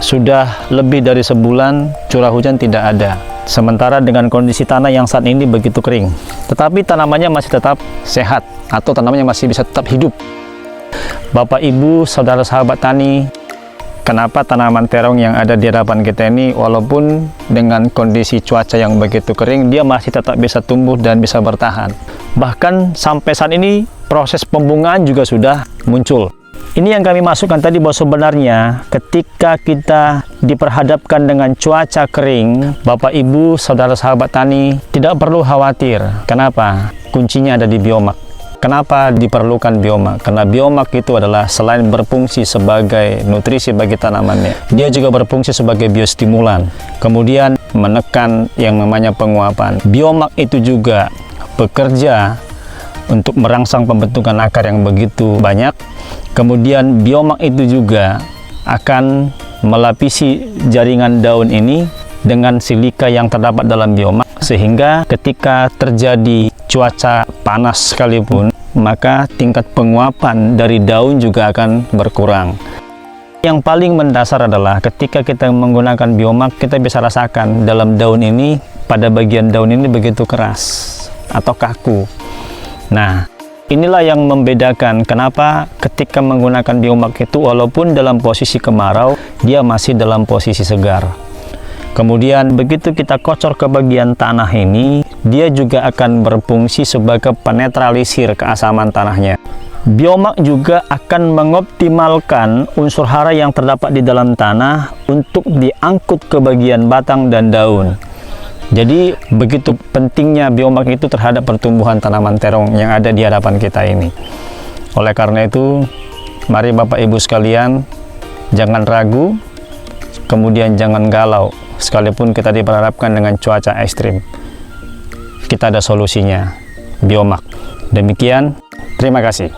sudah lebih dari sebulan curah hujan tidak ada. Sementara dengan kondisi tanah yang saat ini begitu kering, tetapi tanamannya masih tetap sehat atau tanamannya masih bisa tetap hidup. Bapak Ibu, saudara sahabat tani, kenapa tanaman terong yang ada di hadapan kita ini walaupun dengan kondisi cuaca yang begitu kering, dia masih tetap bisa tumbuh dan bisa bertahan. Bahkan sampai saat ini proses pembungaan juga sudah muncul. Ini yang kami masukkan tadi, bahwa sebenarnya ketika kita diperhadapkan dengan cuaca kering, Bapak Ibu saudara sahabat tani tidak perlu khawatir. Kenapa? Kuncinya ada di biomak. Kenapa diperlukan biomak? Karena biomak itu adalah selain berfungsi sebagai nutrisi bagi tanamannya, dia juga berfungsi sebagai biostimulan, kemudian menekan yang namanya penguapan. Biomak itu juga bekerja untuk merangsang pembentukan akar yang begitu banyak. Kemudian biomak itu juga akan melapisi jaringan daun ini dengan silika yang terdapat dalam biomak, sehingga ketika terjadi cuaca panas sekalipun, maka tingkat penguapan dari daun juga akan berkurang. Yang paling mendasar adalah ketika kita menggunakan biomak, kita bisa rasakan dalam daun ini, pada bagian daun ini begitu keras atau kaku. Nah, inilah yang membedakan kenapa ketika menggunakan biomak itu walaupun dalam posisi kemarau, dia masih dalam posisi segar. Kemudian begitu kita kocor ke bagian tanah ini, dia juga akan berfungsi sebagai penetralisir keasaman tanahnya. Biomak juga akan mengoptimalkan unsur hara yang terdapat di dalam tanah untuk diangkut ke bagian batang dan daun. Jadi begitu pentingnya biomak itu terhadap pertumbuhan tanaman terong yang ada di hadapan kita ini. Oleh karena itu, mari Bapak Ibu sekalian, jangan ragu, kemudian jangan galau. Sekalipun kita diperhadapkan dengan cuaca ekstrim, kita ada solusinya, biomak. Demikian, terima kasih.